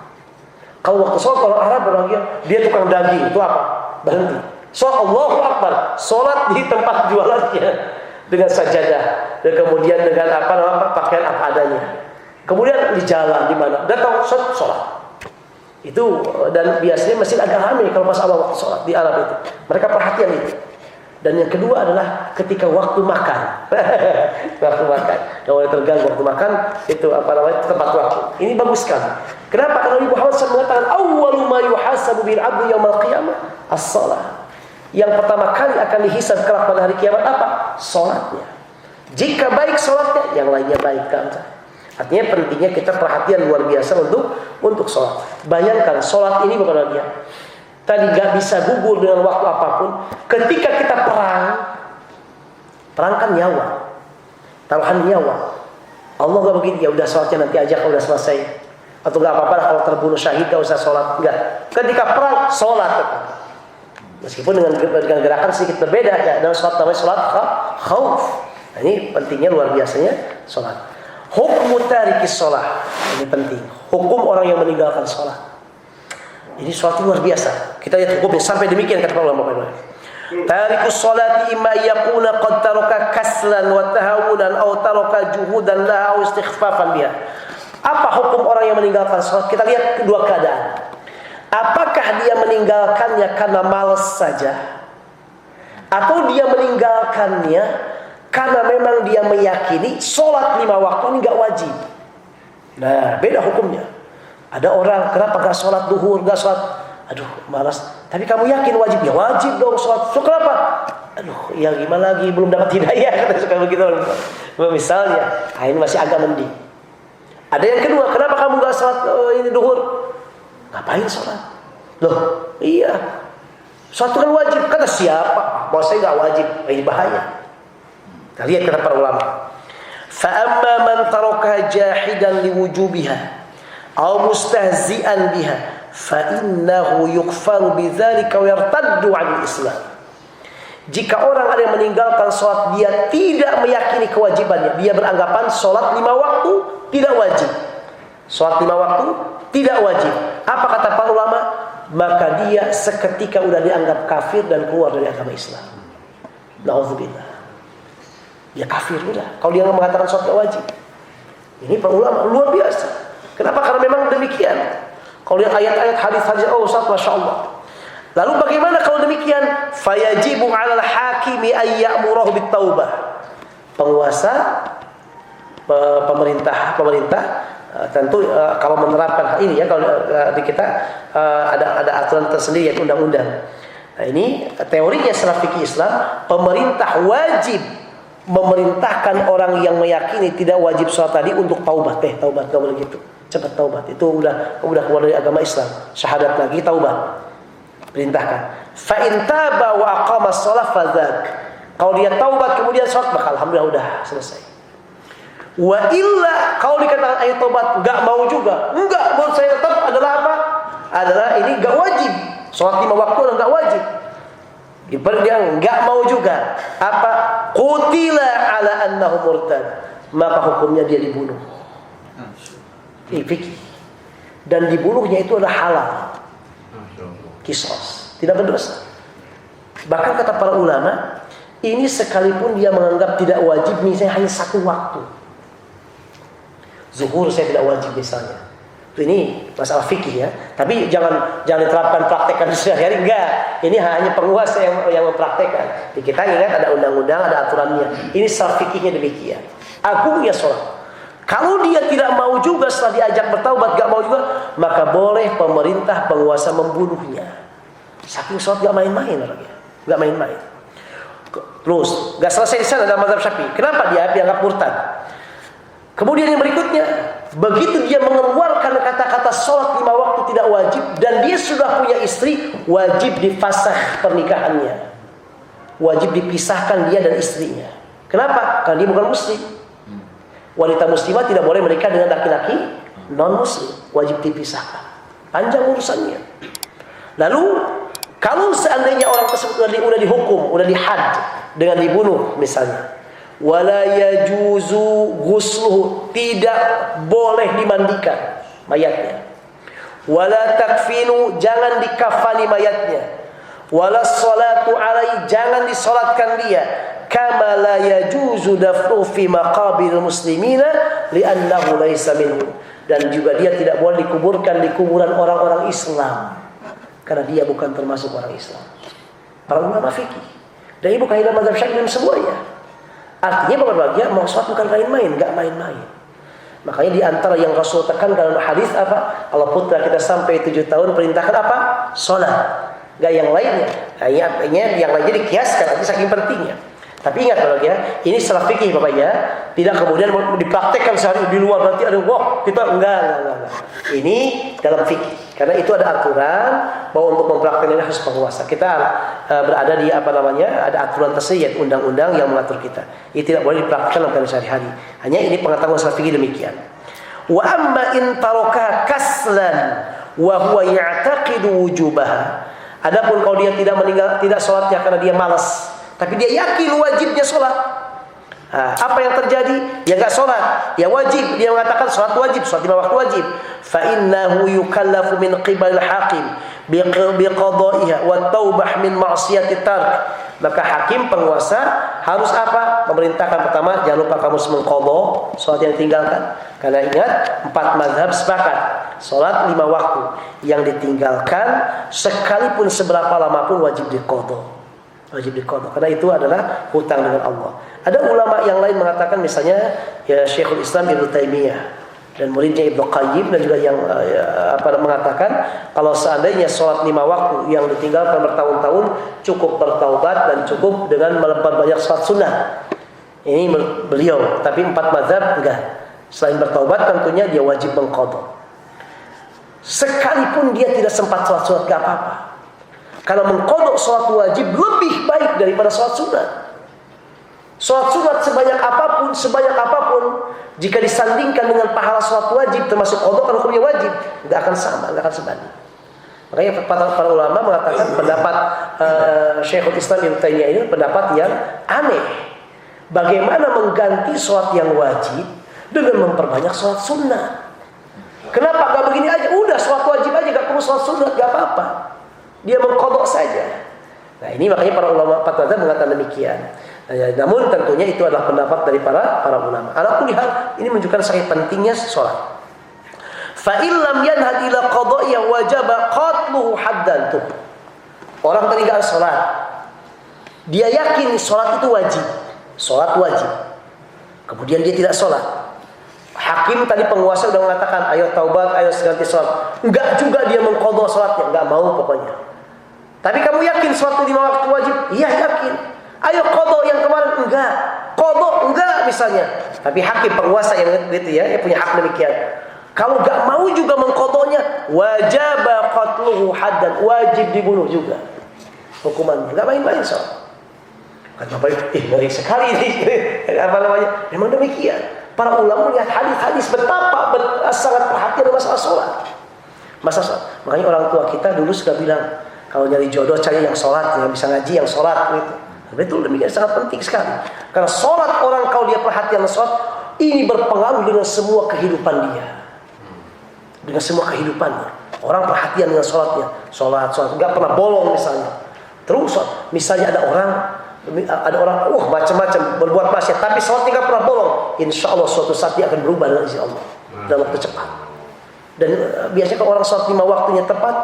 Kalau waktu sholat, kalau Arab bahagia, dia tukang daging. Itu apa? Berhenti. Sholat Allahu Akbar, sholat di tempat jualannya dengan sajadah, dan kemudian dengan pakaian apa adanya. Kemudian di jalan di mana, datang sholat. Itu dan biasanya masjid agak ramai kalau pas awal waktu sholat di Arab itu. Mereka perhatian itu. Dan yang kedua adalah ketika waktu makan. Waktu makan. Kalau terganggu waktu makan itu tepat waktu. Ini bagus sekali. Kenapa? Karena Nabi Muhammad SAW mengatakan awwalu ma yuhasabu bil 'abdi yaumil qiyamah as-shalah. Yang pertama kali akan dihisab kelak pada hari kiamat apa? Salatnya. Jika baik salatnya, yang lainnya baik kan. Artinya pentingnya kita perhatian luar biasa untuk salat. Bayangkan salat ini bukan dia. Tadi gak bisa gugur dengan waktu apapun. Ketika kita perang kan nyawa, taruhan nyawa. Allah gak begitu, ya udah sholatnya nanti aja kalau udah selesai. Atau gak apa-apa kalau terbunuh syahid gak usah sholat. Enggak. Ketika perang, sholat tetap. Meskipun dengan gerakan sedikit berbeda ya. Dalam sholat namanya sholat khauf. Nah, ini pentingnya luar biasanya sholat. Hukum tarikis sholat. Ini penting. Hukum orang yang meninggalkan sholat. Ini suatu luar biasa. Kita lihat hukumnya sampai demikian kata para ulama. Tarikus sholati imma yakuna qad taraka kaslan wa tahawunan aw taraka juhudan laha aw istighfafan biha. Apa hukum orang yang meninggalkan salat? Kita lihat kedua keadaan. Apakah dia meninggalkannya karena malas saja? Atau dia meninggalkannya karena memang dia meyakini salat 5 waktu ini enggak wajib. Nah, beda hukumnya. Ada orang kenapa enggak salat duhur, enggak salat, aduh malas. Tapi kamu yakin wajib? Ya wajib dong salat. So kenapa? Aduh, ya gimana lagi belum dapat hidayah kata suka begitu. Misalnya, ini masih agak mending. Ada yang kedua, kenapa kamu enggak salat ini duhur? Ngapain salat? Loh, iya. Salat kan wajib. Kata siapa? Bahwa saya enggak wajib. Ini bahaya. Kita lihat kata para ulama. Fa amma man taraka jahidan liwujubiha aw mustahzi'an biha fa innahu yukfaru bidzalika wa yartaddu 'anil Islam. Jika orang ada yang meninggalkan salat dia tidak meyakini kewajibannya, dia beranggapan salat 5 waktu tidak wajib. Salat 5 waktu tidak wajib. Apa kata para ulama? Maka dia seketika sudah dianggap kafir dan keluar dari agama Islam. Nauzubillah. Dia kafir sudah kalau dia mengatakan salat tidak wajib. Ini para ulama luar biasa. Kenapa? Karena memang demikian. Kalau lihat ayat-ayat hadis-hadis, oh Ustaz, Masya Allah. Lalu bagaimana kalau demikian? Fayajibu 'alal hakimi ay ya'murahu bit-taubah. Penguasa, pemerintah tentu kalau menerapkan ini ya, kalau di kita ada aturan tersendiri yaitu undang-undang. Nah, ini teorinya secara fikih Islam, pemerintah wajib memerintahkan orang yang meyakini tidak wajib sholat tadi untuk taubat. Taubat gak boleh gitu. Cepat taubat. Itu udah keluar dari agama Islam. Syahadat lagi taubat. Perintahkan. Fa in taba wa aqama shalah fadzak. Kalau dia taubat kemudian sholat, maka alhamdulillah udah selesai. Wa illa kalau dikatakan ayat taubat enggak mau juga. Enggak, menurut saya tetap adalah apa? Adalah ini enggak wajib. Sholat 5 waktu enggak wajib. Dia enggak mau juga. Apa? Qutila ala annahu murtad. Maka hukumnya dia dibunuh. Fikih. Dan dibunuhnya itu adalah halal. Qisas, tidak berdosa. Bahkan kata para ulama, ini sekalipun dia menganggap tidak wajib misalnya hanya 1 waktu. Zuhur saya tidak wajib misalnya. Ini masalah fikih ya. Tapi jangan diterapkan praktekkan sehari-hari, enggak. Ini hanya penguasa yang mempraktekkan. Di kita ingat ada undang-undang, ada aturannya. Ini secara fikihnya demikian. Agungnya sholat. Kalau dia tidak mau juga setelah diajak bertaubat gak mau juga, maka boleh pemerintah penguasa membunuhnya. Saking sholat gak main-main orangnya, gak main-main. Terus gak selesai di sana dalam mazhab Syafi'i. Kenapa dia dianggap murtad? Kemudian yang berikutnya, begitu dia mengeluarkan kata-kata sholat 5 waktu tidak wajib dan dia sudah punya istri, wajib difasakh pernikahannya. Wajib dipisahkan dia dan istrinya. Kenapa? Karena dia bukan muslim. Wanita muslimah tidak boleh menikah dengan laki-laki non-muslim. Wajib dipisahkan. Panjang urusannya. Lalu, kalau seandainya orang tersebut sudah dihukum, sudah dihad dengan dibunuh misalnya. Wala yajuzu ghusluhu, tidak boleh dimandikan mayatnya. Wala takfinu, jangan dikafani mayatnya. Walas salatu alaihi, jangan disolatkan dia. Kama la yajuzu dafnu fi maqabir muslimina li'annahu laysa minhum. Dan juga dia tidak boleh dikuburkan di kuburan orang-orang Islam, karena dia bukan termasuk orang Islam. Para ulama fikih. Dan ini bukan dalam mazhab Syafi'i semuanya. Artinya bahagia mau sholat bukan main-main, enggak main-main. Makanya di antara yang Rasul tekan dalam hadis apa? Kalau putra kita sampai 7 tahun perintahkan apa? Sholat. Enggak yang lainnya. Hanya yang lainnya dikiaskan, itu saking pentingnya. Tapi ingat Bapak ya, ini setelah fikih Bapak ya, tidak kemudian dipraktekkan sehari di luar nanti ada wah kita enggak. Ini dalam fikih. Karena itu ada aturan bahwa untuk mempraktekkan ini harus penguasa. Kita berada di ada aturan tersebut, undang-undang yang mengatur kita. Ini tidak boleh dipraktekkan dalam kehidupan sehari-hari. Hanya ini pengetahuan setelah fikih demikian. Wa amma in taraka kaslan wa huwa ya'taqidu wujubaha. Adapun kalau dia tidak salatnya karena dia malas, tapi dia yakin wajibnya sholat. Apa yang terjadi? Ya enggak sholat, ya wajib. Dia mengatakan sholat wajib, sholat 5 waktu wajib. Fa innahu yukallafu min qibal hakim biqada'iha wa taubah min ma'siyati tark. Maka hakim penguasa harus apa? Memerintahkan pertama, jangan lupa kamu mengqadha sholat yang ditinggalkan. Karena ingat 4 mazhab sepakat sholat 5 waktu yang ditinggalkan sekalipun seberapa lama pun wajib diqadha. Wajib diqadha, karena itu adalah hutang dengan Allah. Ada ulama yang lain mengatakan, misalnya ya Syekhul Islam Ibnu Taimiyah dan muridnya Ibnu Qayyim, dan juga yang mengatakan kalau seandainya sholat 5 waktu yang ditinggalkan bertahun-tahun cukup bertaubat dan cukup dengan melepas banyak sholat sunnah. Ini beliau, tapi 4 mazhab enggak. Selain bertaubat tentunya dia wajib mengqadha. Sekalipun dia tidak sempat sholat sunat enggak apa-apa. Karena mengqadha sholat wajib lebih baik daripada sholat sunat. Sholat sunat sebanyak apapun, jika disandingkan dengan pahala sholat wajib termasuk qadha kalau hukumnya wajib, tidak akan sama, tidak akan sebanding. Makanya para ulama mengatakan pendapat Syekhul Islam Ibnu Taimiyah ini pendapat yang aneh. Bagaimana mengganti sholat yang wajib dengan memperbanyak sholat sunnah? Kenapa gak begini aja? Udah sholat wajib aja, gak perlu sholat sunnah, gak apa-apa. Dia mengqadha saja. Nah ini makanya para ulama fatwa mengatakan demikian. Namun tentunya itu adalah pendapat dari para ulama. Ala kulli hal, ini menunjukkan sangat pentingnya sholat. Fa illam yanhad ila qada'iyya wajaba qatluhu haddan tuh. Orang meninggal sholat, dia yakin sholat itu wajib, sholat wajib. Kemudian dia tidak sholat. Hakim tadi penguasa sudah mengatakan, ayo taubat, ayo ganti sholat. Enggak juga dia mengqadha sholatnya, enggak mau pokoknya. Tapi kamu yakin sholat 5 waktu wajib? Iya yakin. Ayo qadha yang kemarin, enggak. Qadha enggak misalnya. Tapi hakim penguasa yang gitu ya, dia punya hak demikian. Kalau enggak mau juga mengqadhanya, wajib qatluhu haddan, wajib dibunuh juga. Hukuman enggak main-main sholat. Kan Bapak ngeri sekali ini. Memang demikian. Para ulama melihat hadis-hadis betapa sangat perhatian masalah sholat. Makanya orang tua kita dulu sudah bilang, kalau nyari jodoh cari yang sholat, yang bisa ngaji, yang sholat gitu. Betul, demikian sangat penting sekali. Karena sholat orang kalau dia perhatian sholat, ini berpengaruh dengan semua kehidupan dia. Dengan semua kehidupannya. Orang perhatian dengan sholatnya. Sholat, nggak pernah bolong misalnya. Terus misalnya ada orang macam-macam berbuat maksiat, tapi sholatnya nggak pernah bolong. Insya Allah suatu saat dia akan berubah dengan izin Allah dalam waktu cepat. Dan biasanya kalau orang sholat 5 waktunya tepat,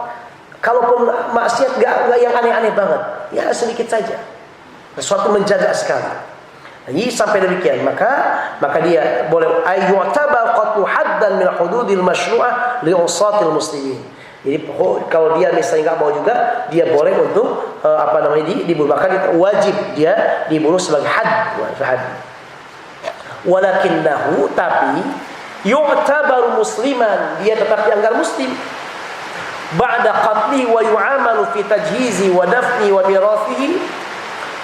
kalaupun maksiat nggak yang aneh-aneh banget, ya sedikit saja. Sesuatu menjaga sekali. Jadi sampai demikian, maka dia boleh ayyu'tabar qatlu haddan min hududil masyru'ah li usatil muslimin. Jadi kalau dia misalnya nggak mau juga, dia boleh untuk dibunuh, bahkan wajib dia dibunuh sebagai had. Walakinnahu, tapi yu'tabaru musliman, dia tetap dianggap muslim. Ba'da qatli wa yu'amalu fi tajhizi wa dafni wa mirathihi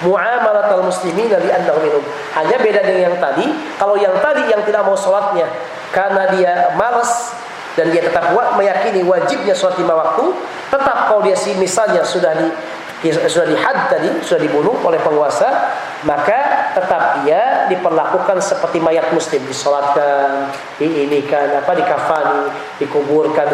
muamalatal muslimina li'annahu minhum. Hanya beda dengan yang tadi. Kalau yang tadi yang tidak mau sholatnya karena dia malas dan dia tetap meyakini wajibnya sholat 5 waktu, tetap kalau dia misalnya sudah dihad tadi, sudah dibunuh oleh penguasa, maka tetap dia diperlakukan seperti mayat muslim, disolatkan, dikafani, dikuburkan,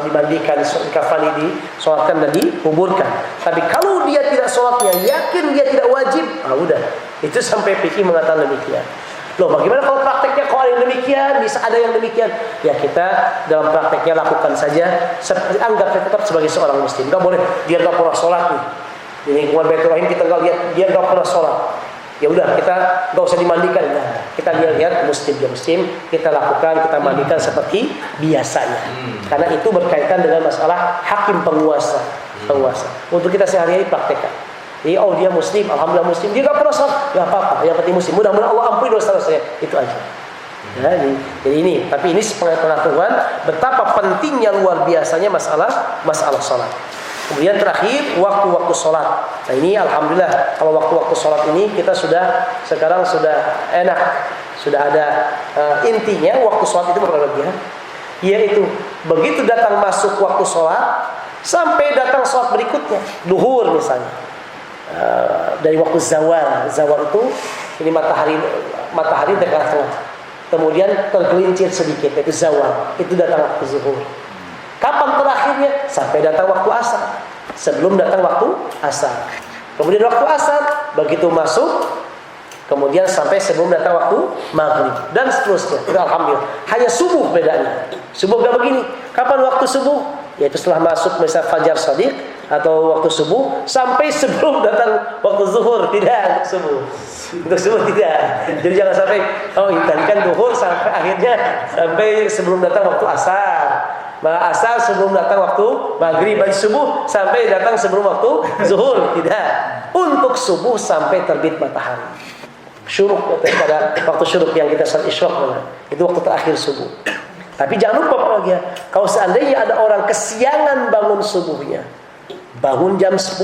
dimandikan, dikafani, disolatkan dan dikuburkan. Tapi kalau dia tidak sholatnya, yakin dia tidak wajib, udah, itu sampai fikih mengatakan demikian. Loh, bagaimana kalau prakteknya kok ada yang demikian, bisa ada yang demikian? Ya kita dalam prakteknya lakukan saja, anggap tetap sebagai seorang muslim. Gak boleh dia gak pernah sholat nih. Di lingkungan Baitul Rahim kita nggak lihat dia nggak pernah sholat. Ya udah, kita nggak usah dimandikan. Nah, kita lihat muslim dia muslim, kita lakukan, kita mandikan seperti biasanya. Karena itu berkaitan dengan masalah hakim penguasa. Untuk kita sehari-hari praktekkan. Jadi, dia muslim, alhamdulillah muslim, dia nggak pernah sholat, nggak apa-apa, yang penting muslim. Mudah-mudahan Allah ampuni dosa saya, itu aja. Ya, jadi ini, tapi ini pengetahuan betapa pentingnya luar biasanya masalah sholat. Kemudian terakhir waktu-waktu sholat. Nah ini alhamdulillah kalau waktu-waktu sholat ini kita sekarang sudah enak, sudah ada intinya waktu sholat itu berbahagia. Yaitu begitu datang masuk waktu sholat sampai datang sholat berikutnya, duhur misalnya. Dari waktu zawal itu ini matahari dekat tengah. Kemudian tergelincir sedikit, itu zawal, itu datang waktu zuhur. Kapan terakhirnya? Sampai datang waktu asar. Sebelum datang waktu asar. Kemudian waktu asar, begitu masuk, kemudian sampai sebelum datang waktu maghrib. Dan seterusnya. Itu alhamdulillah. Hanya subuh bedanya. Subuh gak begini. Kapan waktu subuh? Yaitu setelah masuk misal fajar shadiq atau waktu subuh sampai sebelum datang waktu zuhur. Tidak, untuk subuh. Untuk subuh tidak. Jadi jangan sampai tadi kan duhur sampai akhirnya sampai sebelum datang waktu asar. Asar sebelum datang waktu maghrib, bagi subuh sampai datang sebelum waktu zuhur. Tidak. Untuk subuh sampai terbit matahari. Syuruk pada waktu syuruk yang kita salat isyraq itu waktu terakhir subuh. Tapi jangan lupa lagi, kalau seandainya ada orang kesiangan bangun subuhnya, bangun jam 10,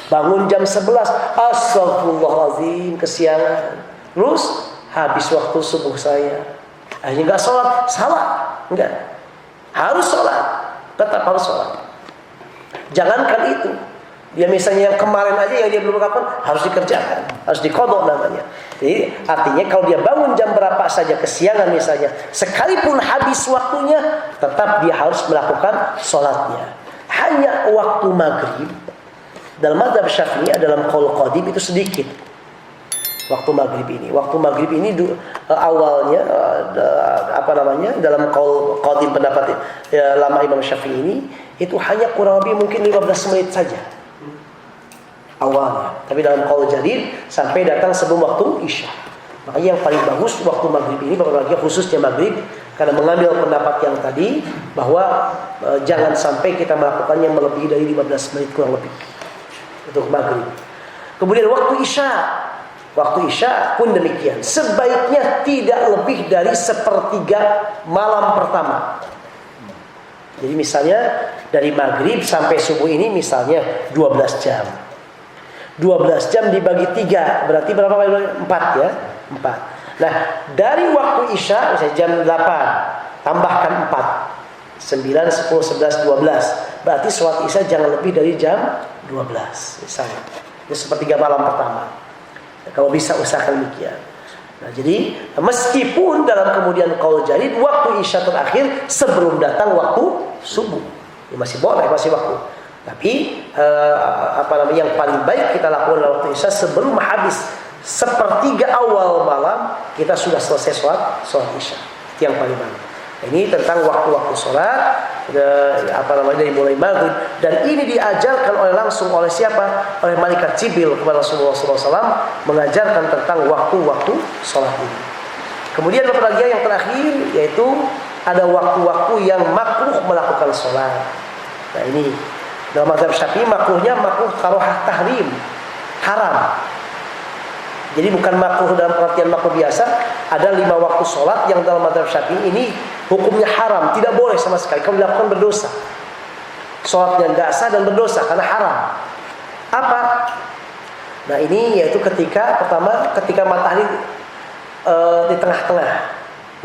bangun jam 11, astagfirullahaladzim, kesiangan. Terus habis waktu subuh saya, akhirnya nggak sholat, salah, enggak. Harus sholat, tetap harus sholat. Jangankan itu, dia misalnya yang kemarin aja yang dia belum kapan harus dikerjakan, harus diqadha namanya. Jadi artinya kalau dia bangun jam berapa saja kesiangan misalnya, sekalipun habis waktunya, tetap dia harus melakukan sholatnya. Hanya waktu maghrib dalam mazhab Syafi'i dalam qaul qadim itu sedikit. Waktu maghrib ini awalnya dalam qaul qadim pendapat lama Imam Syafi'i ini itu hanya kurang lebih mungkin 15 menit saja awalnya. Tapi dalam qaul jadid sampai datang sebelum waktu isya. Makanya yang paling bagus waktu maghrib ini, apalagi khususnya maghrib, karena mengambil pendapat yang tadi bahwa jangan sampai kita melakukannya melebihi dari 15 menit kurang lebih untuk maghrib. Kemudian waktu isya pun demikian. Sebaiknya tidak lebih dari 1/3 malam pertama. Jadi misalnya dari maghrib sampai subuh ini misalnya 12 jam. 12 jam dibagi 3 berarti berapa? 4 ya? 4. Nah, dari waktu isya misalnya jam 8 tambahkan 4. 9, 10, 11, 12. Berarti sholat isya jangan lebih dari jam 12 misalnya. Itu 1/3 malam pertama. Kalau bisa usahakan demikian. Nah, jadi meskipun dalam kemudian qaul jadid waktu isya terakhir sebelum datang waktu subuh, ya masih boleh, masih waktu. Tapi yang paling baik kita lakukan dalam waktu isya sebelum habis 1/3 awal malam kita sudah selesai sholat isya. Itu yang paling baik. Ini tentang waktu-waktu sholat dari mulai maghrib, dan ini diajarkan langsung oleh siapa? Oleh malaikat Jibril kepada Rasulullah SAW, mengajarkan tentang waktu-waktu sholat ini. Kemudian lagi yang terakhir yaitu ada waktu-waktu yang makruh melakukan sholat. Nah ini dalam mazhab Syafi'i makruhnya makruh karohah tahrim, haram. Jadi bukan makruh dalam pengertian makruh biasa. Ada 5 waktu sholat yang dalam mazhab Syafi'i ini hukumnya haram, tidak boleh sama sekali. Kalau dilakukan berdosa. Sholatnya nggak sah dan berdosa karena haram. Apa? Nah ini yaitu ketika matahari di tengah-tengah,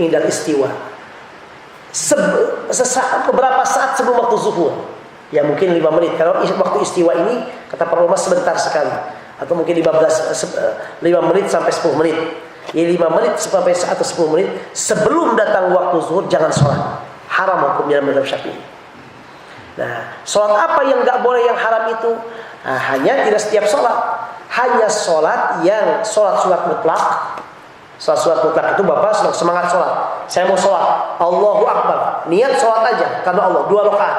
indal istiwa. Beberapa saat sebelum waktu zuhur. Ya mungkin 5 menit. Kalau waktu istiwa ini kata para ulama sebentar sekali. atau mungkin 5 menit sampai 10 menit. Ya 5 menit sampai atau 10 menit sebelum datang waktu zuhur jangan sholat. Haram hukumnya mazhab Syafi'i. Nah, sholat apa yang nggak boleh yang haram itu? Nah, hanya tidak setiap sholat. Hanya sholat yang sholat mutlak. Sholat mutlak itu Bapak semangat sholat. Saya mau sholat, Allahu Akbar. Niat sholat aja karena Allah 2 rakaat.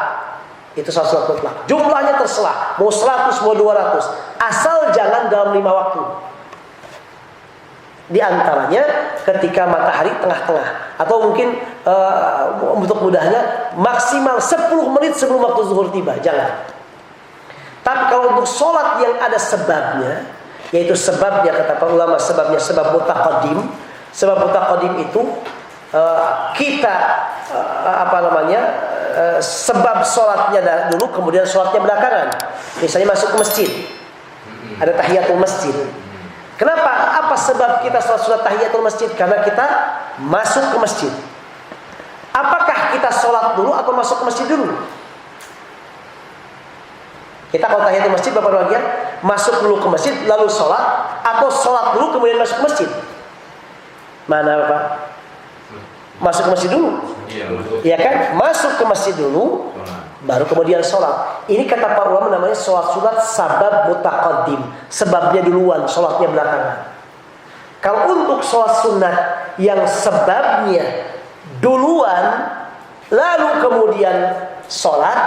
Itu sholat mutlak. Jumlahnya terserah, mau 100 mau 200. Asal jangan dalam 5 waktu. Di antaranya ketika matahari tengah-tengah, atau mungkin untuk mudahnya maksimal 10 menit sebelum waktu zuhur tiba, jangan. Tapi kalau untuk sholat yang ada sebabnya, yaitu sebabnya kata para ulama sebabnya sebab mutaqaddim. Sebab mutaqaddim itu kita sebab sholatnya dulu kemudian sholatnya belakangan. Misalnya masuk ke masjid, ada tahiyatul masjid. Kenapa? Apa sebab kita sholat tahiyatul masjid? Karena kita masuk ke masjid. Apakah kita sholat dulu atau masuk ke masjid dulu? Kita kalau tahiyatul masjid Bapak bagian masuk dulu ke masjid lalu sholat, atau sholat dulu kemudian masuk ke masjid? Mana Bapak? Masuk ke masjid dulu. Iya kan? Masuk ke masjid dulu baru kemudian sholat. Ini kata para ulama namanya sholat sunat sabab mutaqaddim. Sebabnya duluan, sholatnya belakangan. Kalau untuk sholat sunat yang sebabnya duluan lalu kemudian sholat,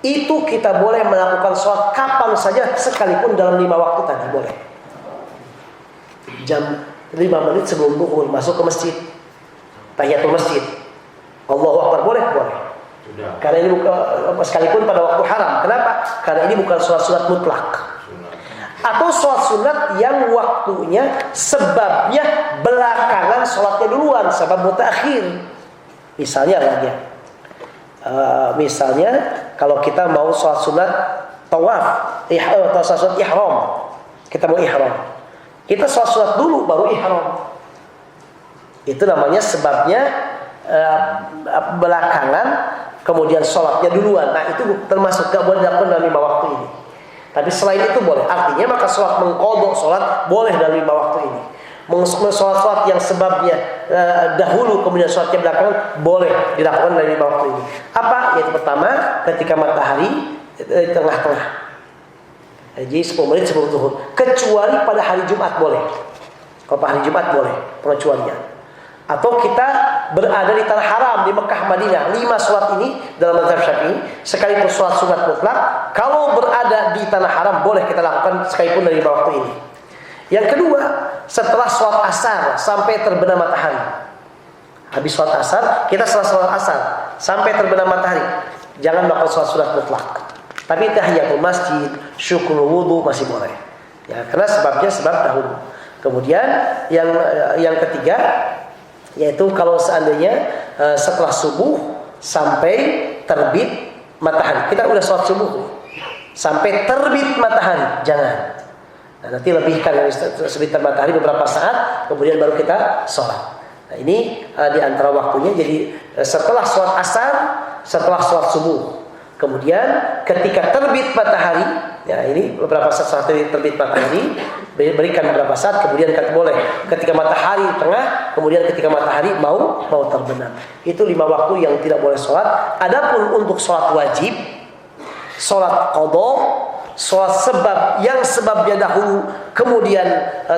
itu kita boleh melakukan sholat kapan saja sekalipun dalam 5 waktu tadi boleh. Jam 5 menit sebelum zuhur masuk ke masjid, tahiyatul masjid, Allahu Akbar boleh. Karena ini bukan sekalipun pada waktu haram. Kenapa? Karena ini bukan sholat sunat mutlak. Atau sholat sunat yang waktunya sebabnya belakangan, sholatnya duluan, sebab mutaakhir. Misalnya lagi, misalnya kalau kita mau sholat sunat tawaf atau sholat sunat ihram, kita mau ihram, kita sholat sunat dulu baru ihram. Itu namanya sebabnya belakangan, kemudian sholatnya duluan. Nah itu termasuk gak boleh dilakukan dalam 5 waktu ini. Tapi selain itu boleh. Artinya maka sholat mengqadha sholat boleh dalam 5 waktu ini. Sholat yang sebabnya dahulu kemudian sholatnya belakangan boleh dilakukan dalam 5 waktu ini. Apa? Yaitu pertama ketika matahari tengah-tengah. Jadi 10 menit sebelum zuhur. Kecuali pada hari Jumat boleh. Kalau pada hari Jumat boleh pengecualian. Atau kita berada di tanah haram di Mekah Madinah, 5 sholat ini dalam mazhab Syafi'i sekalipun sholat sunat mutlak, kalau berada di tanah haram boleh kita lakukan sekalipun dari 5 waktu ini. Yang kedua, setelah sholat asar sampai terbenam matahari, habis sholat asar, kita setelah sholat asar sampai terbenam matahari, jangan melakukan sholat sunat mutlak. Tapi tahiyatul masjid, syukur wudu masih boleh. Ya, karena sebabnya sebab dahulu. Kemudian yang ketiga, yaitu kalau seandainya setelah subuh sampai terbit matahari, kita udah sholat subuh sampai terbit matahari, jangan. Nah, nanti lebihkan dari terbit matahari beberapa saat, kemudian baru kita sholat. Nah ini di antara waktunya. Jadi setelah sholat asar, setelah sholat subuh, kemudian ketika terbit matahari, ya ini beberapa saat terbit matahari, berikan beberapa saat, kemudian boleh ketika matahari tengah, kemudian ketika matahari mau terbenam. Itu 5 waktu yang tidak boleh sholat. Adapun untuk sholat wajib, sholat qadha, sholat sebab yang sebabnya dahulu kemudian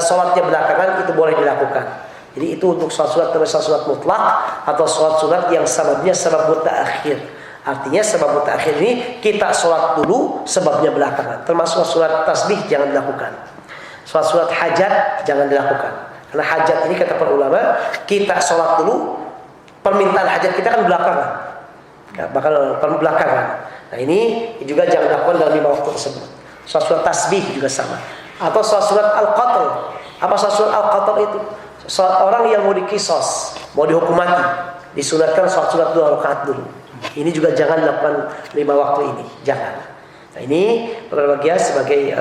sholatnya belakangan, itu boleh dilakukan. Jadi itu untuk sholat sunat mutlak atau sholat sunat yang sebabnya sebab mutaakhir. Artinya sebab mutaakhir ini kita sholat dulu, sebabnya belakangan. Termasuk sholat tasbih jangan dilakukan. Sholat hajat jangan dilakukan. Karena hajat ini kata para ulama, kita sholat dulu, permintaan hajat kita kan belakangan. Bakal belakangan. Nah ini juga jangan dilakukan dalam 5 waktu tersebut. Sholat tasbih juga sama. Atau sholat al-qatl. Apa sholat al-qatl itu? Sholat orang yang mau dikisos, mau dihukum mati, disunatkan sholat 2 rakaat dulu. Ini juga jangan dilakukan 5 waktu ini, jangan. Nah ini berbahagia sebagai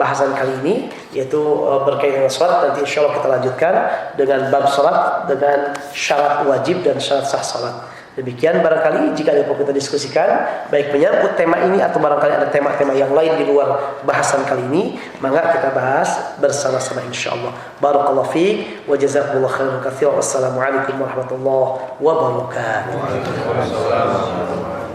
bahasan kali ini, yaitu berkaitan dengan sholat. Nanti insyaallah kita lanjutkan dengan bab sholat dengan syarat wajib dan syarat sah sholat. Demikian barangkali jika ada yang perlu kita diskusikan, baik menyangkut tema ini atau barangkali ada tema-tema yang lain di luar bahasan kali ini, maka kita bahas bersama-sama insyaallah. Barakallahu fiik wa jazakumullahu khairan katsiran. Wassalamualaikum warahmatullahi wabarakatuh. Waalaikumsalam.